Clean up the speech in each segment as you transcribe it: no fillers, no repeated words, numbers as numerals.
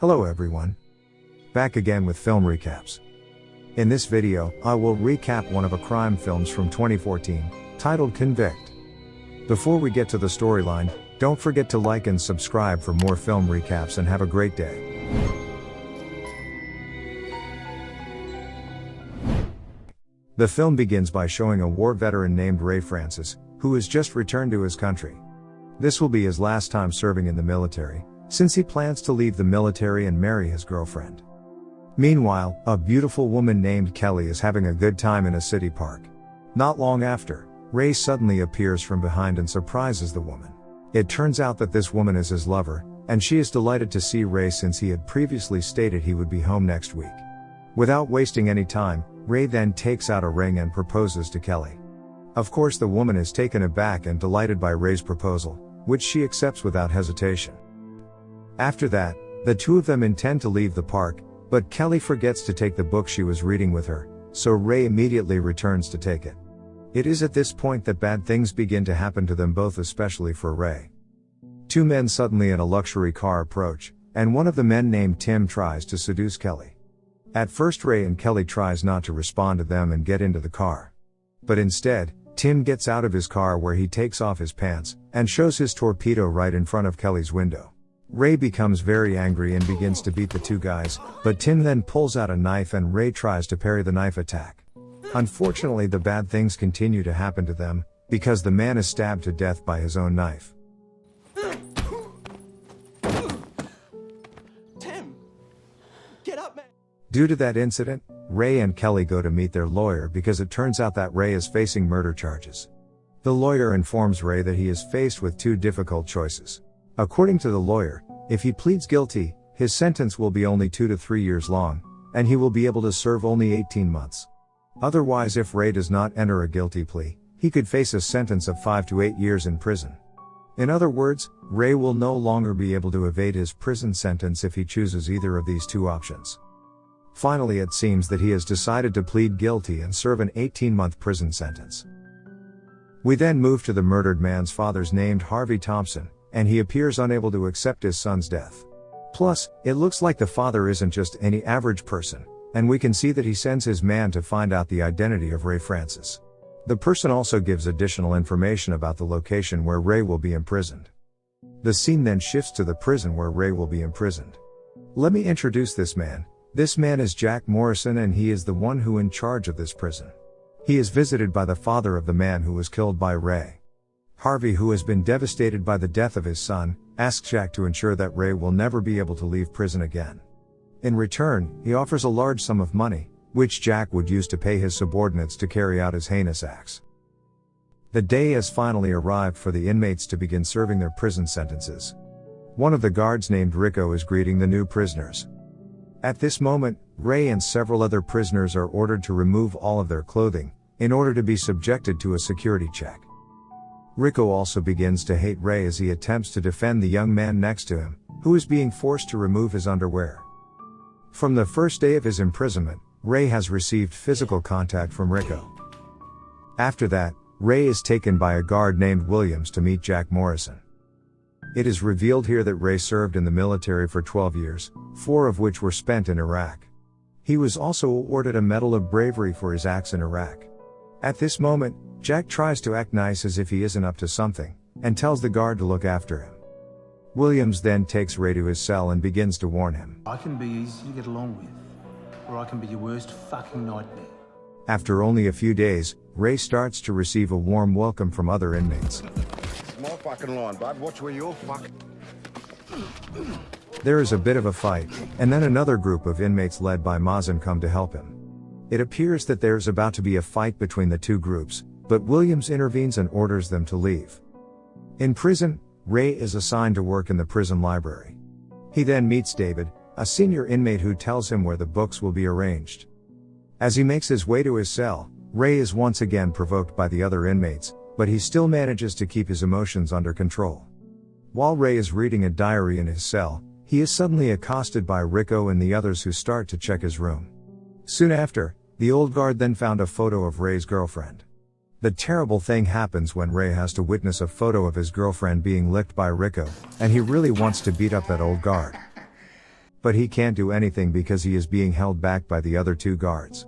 Hello everyone. Back again with film recaps. In this video, I will recap one of a crime films from 2014, titled Convict. Before we get to the storyline, don't forget to like and subscribe for more film recaps and have a great day. The film begins by showing a war veteran named Ray Francis, who has just returned to his country. This will be his last time serving in the military, since he plans to leave the military and marry his girlfriend. Meanwhile, a beautiful woman named Kelly is having a good time in a city park. Not long after, Ray suddenly appears from behind and surprises the woman. It turns out that this woman is his lover, and she is delighted to see Ray since he had previously stated he would be home next week. Without wasting any time, Ray then takes out a ring and proposes to Kelly. Of course, the woman is taken aback and delighted by Ray's proposal, which she accepts without hesitation. After that, the two of them intend to leave the park, but Kelly forgets to take the book she was reading with her, so Ray immediately returns to take it. It is at this point that bad things begin to happen to them both, especially for Ray. Two men suddenly in a luxury car approach, and one of the men named Tim tries to seduce Kelly. At first Ray and Kelly tries not to respond to them and get into the car. But instead, Tim gets out of his car where he takes off his pants, and shows his torpedo right in front of Kelly's window. Ray becomes very angry and begins to beat the two guys, but Tim then pulls out a knife and Ray tries to parry the knife attack. Unfortunately, the bad things continue to happen to them, because the man is stabbed to death by his own knife. Tim! Get up, man! Due to that incident, Ray and Kelly go to meet their lawyer because it turns out that Ray is facing murder charges. The lawyer informs Ray that he is faced with two difficult choices. According to the lawyer, if he pleads guilty, his sentence will be only 2 to 3 years long, and he will be able to serve only 18 months. Otherwise, if Ray does not enter a guilty plea, he could face a sentence of 5 to 8 years in prison. In other words, Ray will no longer be able to evade his prison sentence if he chooses either of these two options. Finally, it seems that he has decided to plead guilty and serve an 18-month prison sentence. We then move to the murdered man's father's named Harvey Thompson, and he appears unable to accept his son's death. Plus, it looks like the father isn't just any average person, and we can see that he sends his man to find out the identity of Ray Francis. The person also gives additional information about the location where Ray will be imprisoned. The scene then shifts to the prison where Ray will be imprisoned. Let me introduce this man. This man is Jack Morrison, and he is the one who in charge of this prison. He is visited by the father of the man who was killed by Ray. Harvey, who has been devastated by the death of his son, asks Jack to ensure that Ray will never be able to leave prison again. In return, he offers a large sum of money, which Jack would use to pay his subordinates to carry out his heinous acts. The day has finally arrived for the inmates to begin serving their prison sentences. One of the guards named Rico is greeting the new prisoners. At this moment, Ray and several other prisoners are ordered to remove all of their clothing, in order to be subjected to a security check. Rico also begins to hate Ray as he attempts to defend the young man next to him, who is being forced to remove his underwear. From the first day of his imprisonment, Ray has received physical contact from Rico. After that, Ray is taken by a guard named Williams to meet Jack Morrison. It is revealed here that Ray served in the military for 12 years, 4 of which were spent in Iraq. He was also awarded a Medal of Bravery for his acts in Iraq. At this moment, Jack tries to act nice as if he isn't up to something, and tells the guard to look after him. Williams then takes Ray to his cell and begins to warn him. I can be easy to get along with, or I can be your worst fucking nightmare. After only a few days, Ray starts to receive a warm welcome from other inmates. It's my fucking line, bud. Watch where you're fucking... There is a bit of a fight, and then another group of inmates led by Mazen come to help him. It appears that there's about to be a fight between the two groups, but Williams intervenes and orders them to leave. In prison, Ray is assigned to work in the prison library. He then meets David, a senior inmate who tells him where the books will be arranged. As he makes his way to his cell, Ray is once again provoked by the other inmates, but he still manages to keep his emotions under control. While Ray is reading a diary in his cell, he is suddenly accosted by Rico and the others who start to check his room. Soon after, the old guard then found a photo of Ray's girlfriend. The terrible thing happens when Ray has to witness a photo of his girlfriend being licked by Rico, and he really wants to beat up that old guard. but he can't do anything because he is being held back by the other two guards.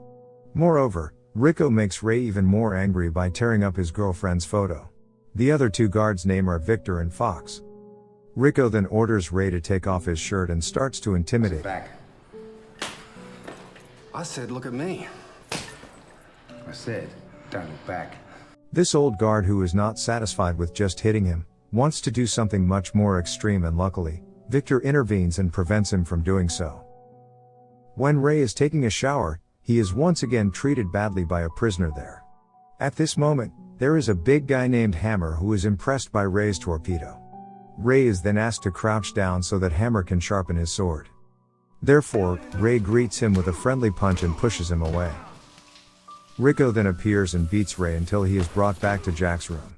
Moreover, Rico makes Ray even more angry by tearing up his girlfriend's photo. The other two guards' names are Victor and Fox. Rico then orders Ray to take off his shirt and starts to intimidate him. Back. I said, look at me. I said, don't look back. This old guard, who is not satisfied with just hitting him, wants to do something much more extreme, and luckily, Victor intervenes and prevents him from doing so. When Ray is taking a shower, he is once again treated badly by a prisoner there. At this moment, there is a big guy named Hammer who is impressed by Ray's torpedo. Ray is then asked to crouch down so that Hammer can sharpen his sword. Therefore, Ray greets him with a friendly punch and pushes him away. Rico then appears and beats Ray until he is brought back to Jack's room.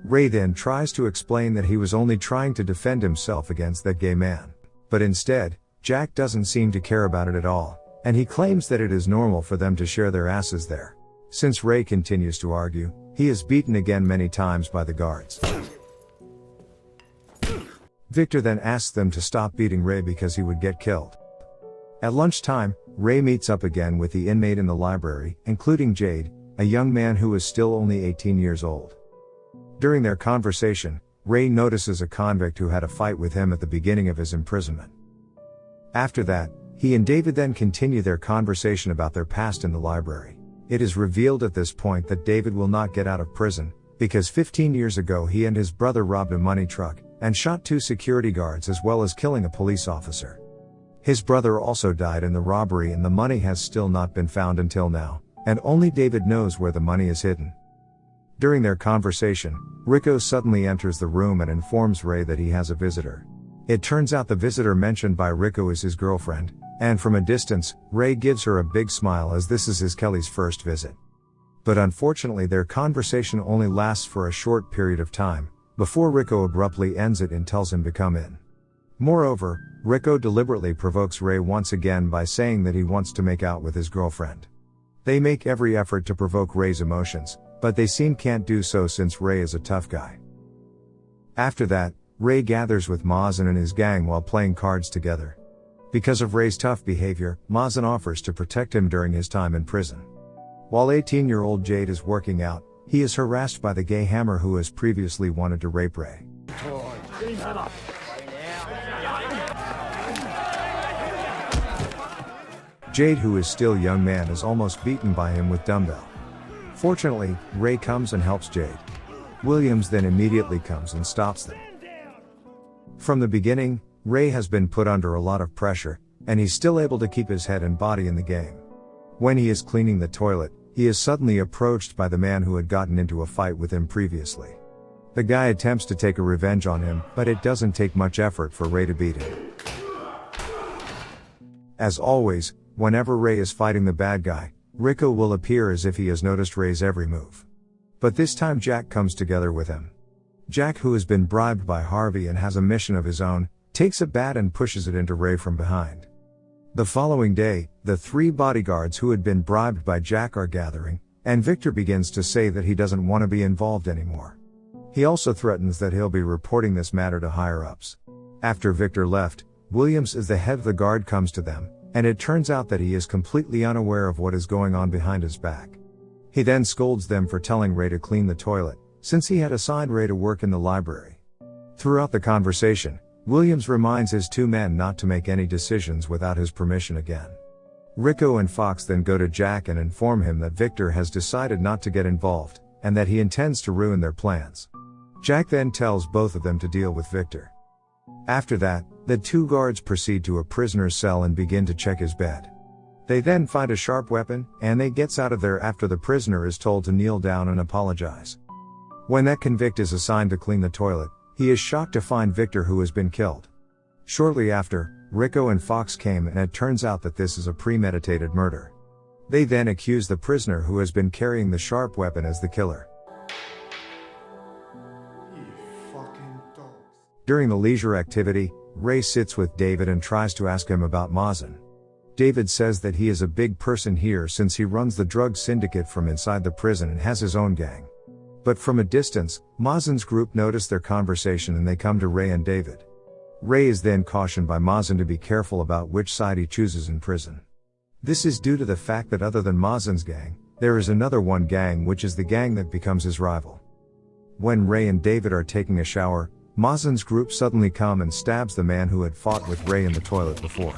Ray then tries to explain that he was only trying to defend himself against that gay man. But instead, Jack doesn't seem to care about it at all, and he claims that it is normal for them to share their asses there. Since Ray continues to argue, he is beaten again many times by the guards. Victor then asks them to stop beating Ray because he would get killed. At lunchtime, Ray meets up again with the inmate in the library, including Jade, a young man who is still only 18 years old. During their conversation, Ray notices a convict who had a fight with him at the beginning of his imprisonment. After that, he and David then continue their conversation about their past in the library. It is revealed at this point that David will not get out of prison, because 15 years ago he and his brother robbed a money truck, and shot 2 security guards as well as killing a police officer. His brother also died in the robbery, and the money has still not been found until now, and only David knows where the money is hidden. During their conversation, Rico suddenly enters the room and informs Ray that he has a visitor. It turns out the visitor mentioned by Rico is his girlfriend, and from a distance, Ray gives her a big smile as this is his Kelly's first visit. But unfortunately their conversation only lasts for a short period of time, before Rico abruptly ends it and tells him to come in. Moreover, Rico deliberately provokes Ray once again by saying that he wants to make out with his girlfriend. They make every effort to provoke Ray's emotions, but they can't do so since Ray is a tough guy. After that, Ray gathers with Mazen and his gang while playing cards together. Because of Ray's tough behavior, Mazen offers to protect him during his time in prison. While 18-year-old Jade is working out, he is harassed by the gay Hammer who has previously wanted to rape Ray. Jade, who is still a young man, is almost beaten by him with dumbbell. Fortunately, Ray comes and helps Jade. Williams then immediately comes and stops them. From the beginning, Ray has been put under a lot of pressure, and he's still able to keep his head and body in the game. When he is cleaning the toilet, he is suddenly approached by the man who had gotten into a fight with him previously. The guy attempts to take a revenge on him, but it doesn't take much effort for Ray to beat him. As always, whenever Ray is fighting the bad guy, Rico will appear as if he has noticed Ray's every move. But this time Jack comes together with him. Jack, who has been bribed by Harvey and has a mission of his own, takes a bat and pushes it into Ray from behind. The following day, the 3 bodyguards who had been bribed by Jack are gathering, and Victor begins to say that he doesn't want to be involved anymore. He also threatens that he'll be reporting this matter to higher-ups. After Victor left, Williams, as the head of the guard, comes to them, and it turns out that he is completely unaware of what is going on behind his back. He then scolds them for telling Ray to clean the toilet, since he had assigned Ray to work in the library. Throughout the conversation, Williams reminds his 2 men not to make any decisions without his permission again. Rico and Fox then go to Jack and inform him that Victor has decided not to get involved, and that he intends to ruin their plans. Jack then tells both of them to deal with Victor. After that, the 2 guards proceed to a prisoner's cell and begin to check his bed. They then find a sharp weapon, and they gets out of there after the prisoner is told to kneel down and apologize. When that convict is assigned to clean the toilet, he is shocked to find Victor, who has been killed. Shortly after, Rico and Fox came, and it turns out that this is a premeditated murder. They then accuse the prisoner who has been carrying the sharp weapon as the killer. You fucking dogs. During the leisure activity, Ray sits with David and tries to ask him about Mazen. David says that he is a big person here since he runs the drug syndicate from inside the prison and has his own gang. But from a distance, Mazen's group notice their conversation and they come to Ray and David. Ray is then cautioned by Mazen to be careful about which side he chooses in prison. This is due to the fact that other than Mazen's gang, there is another one gang which is the gang that becomes his rival. When Ray and David are taking a shower, Mazen's group suddenly come and stabs the man who had fought with Ray in the toilet before.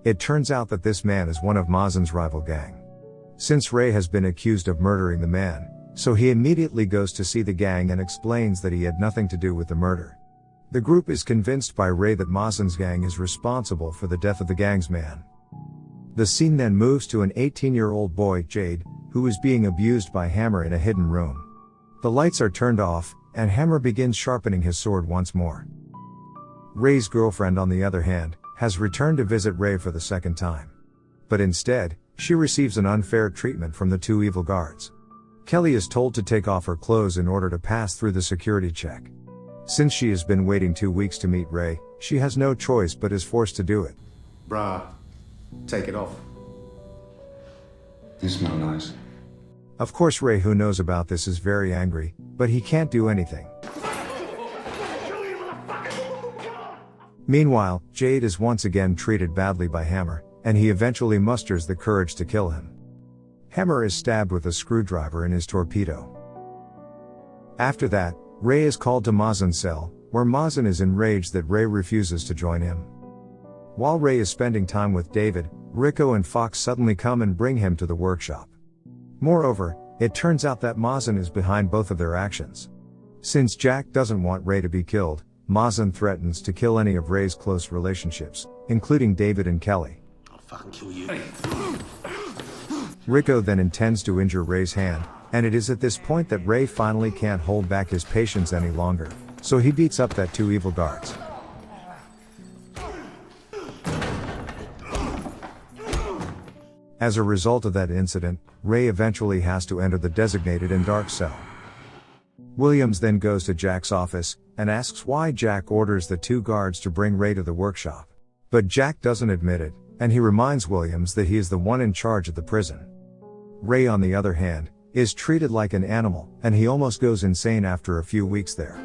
It turns out that this man is one of Mazen's rival gang. Since Ray has been accused of murdering the man, so he immediately goes to see the gang and explains that he had nothing to do with the murder. The group is convinced by Ray that Mazen's gang is responsible for the death of the gang's man. The scene then moves to an 18-year-old boy, Jade, who is being abused by Hammer in a hidden room. The lights are turned off, and Hammer begins sharpening his sword once more. Ray's girlfriend, on the other hand, has returned to visit Ray for the second time. But instead, she receives an unfair treatment from the two evil guards. Kelly is told to take off her clothes in order to pass through the security check. Since she has been waiting 2 weeks to meet Ray, she has no choice but is forced to do it. Bruh, take it off. You smell nice. Of course, Ray, who knows about this, is very angry, but he can't do anything. Meanwhile, Jade is once again treated badly by Hammer, and he eventually musters the courage to kill him. Hammer is stabbed with a screwdriver in his torpedo. After that, Ray is called to Mazen's cell, where Mazen is enraged that Ray refuses to join him. While Ray is spending time with David, Rico and Fox suddenly come and bring him to the workshop. Moreover, it turns out that Mazen is behind both of their actions. Since Jack doesn't want Ray to be killed, Mazen threatens to kill any of Ray's close relationships, including David and Kelly. I'll fucking kill you. Rico then intends to injure Ray's hand, and it is at this point that Ray finally can't hold back his patience any longer, so he beats up that two evil guards. As a result of that incident, Ray eventually has to enter the designated and dark cell. Williams then goes to Jack's office, and asks why Jack orders the two guards to bring Ray to the workshop. But Jack doesn't admit it, and he reminds Williams that he is the one in charge of the prison. Ray, on the other hand, is treated like an animal, and he almost goes insane after a few weeks there.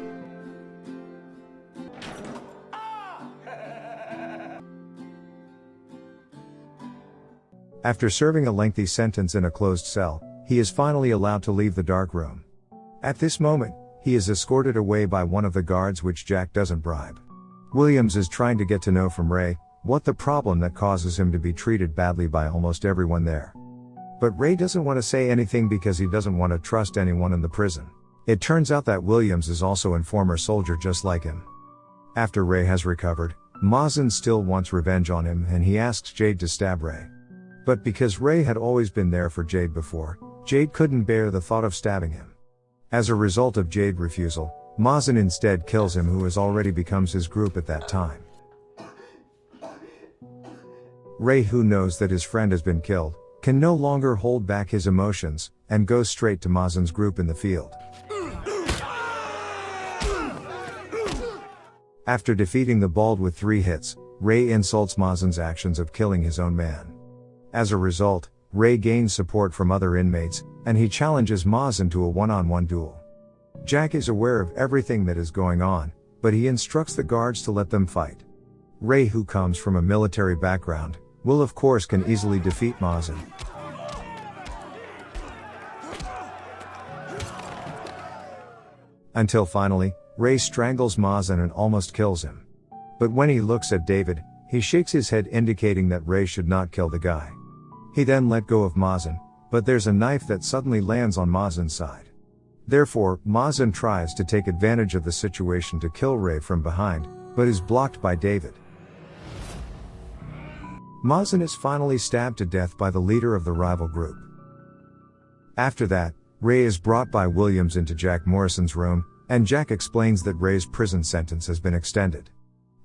After serving a lengthy sentence in a closed cell, he is finally allowed to leave the dark room. At this moment, he is escorted away by one of the guards, which Jack doesn't bribe. Williams is trying to get to know from Ray what the problem that causes him to be treated badly by almost everyone there. But Ray doesn't want to say anything because he doesn't want to trust anyone in the prison. It turns out that Williams is also a former soldier just like him. After Ray has recovered, Mazen still wants revenge on him, and he asks Jade to stab Ray. But because Ray had always been there for Jade before, Jade couldn't bear the thought of stabbing him. As a result of Jade's refusal, Mazen instead kills him, who has already becomes his group at that time. Ray, who knows that his friend has been killed, can no longer hold back his emotions, and goes straight to Mazen's group in the field. After defeating the Bald with 3 hits, Ray insults Mazen's actions of killing his own man. As a result, Ray gains support from other inmates, and he challenges Mazen to a one-on-one duel. Jack is aware of everything that is going on, but he instructs the guards to let them fight. Ray, who comes from a military background, will of course can easily defeat Mazen. Until finally, Ray strangles Mazen and almost kills him. But when he looks at David, he shakes his head, indicating that Ray should not kill the guy. He then let go of Mazen, but there's a knife that suddenly lands on Mazen's side. Therefore, Mazen tries to take advantage of the situation to kill Ray from behind, but is blocked by David. Mazen is finally stabbed to death by the leader of the rival group. After that, Ray is brought by Williams into Jack Morrison's room, and Jack explains that Ray's prison sentence has been extended.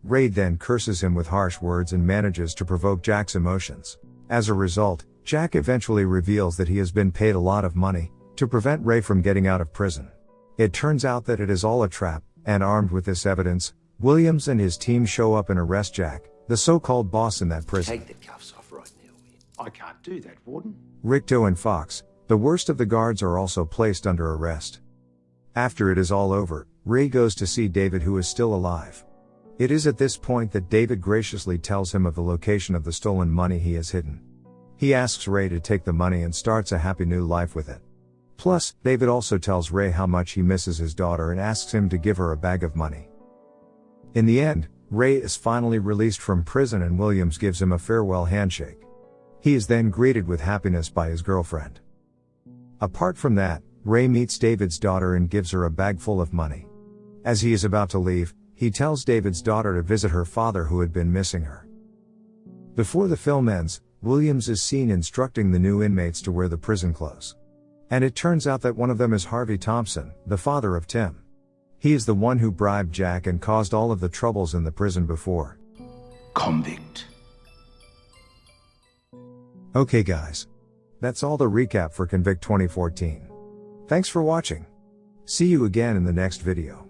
Ray then curses him with harsh words and manages to provoke Jack's emotions. As a result, Jack eventually reveals that he has been paid a lot of money to prevent Ray from getting out of prison. It turns out that it is all a trap, and armed with this evidence, Williams and his team show up and arrest Jack, the so-called boss in that prison. Take the cuffs off right now. I can't do that, Warden. Ricto and Fox, the worst of the guards, are also placed under arrest. After it is all over, Ray goes to see David, who is still alive. It is at this point that David graciously tells him of the location of the stolen money he has hidden. He asks Ray to take the money and starts a happy new life with it. Plus, David also tells Ray how much he misses his daughter and asks him to give her a bag of money. In the end, Ray is finally released from prison and Williams gives him a farewell handshake. He is then greeted with happiness by his girlfriend. Apart from that, Ray meets David's daughter and gives her a bag full of money. As he is about to leave, he tells David's daughter to visit her father who had been missing her. Before the film ends, Williams is seen instructing the new inmates to wear the prison clothes. And it turns out that one of them is Harvey Thompson, the father of Tim. He is the one who bribed Jack and caused all of the troubles in the prison before. Convict. Okay guys. That's all the recap for Convict 2014. Thanks for watching. See you again in the next video.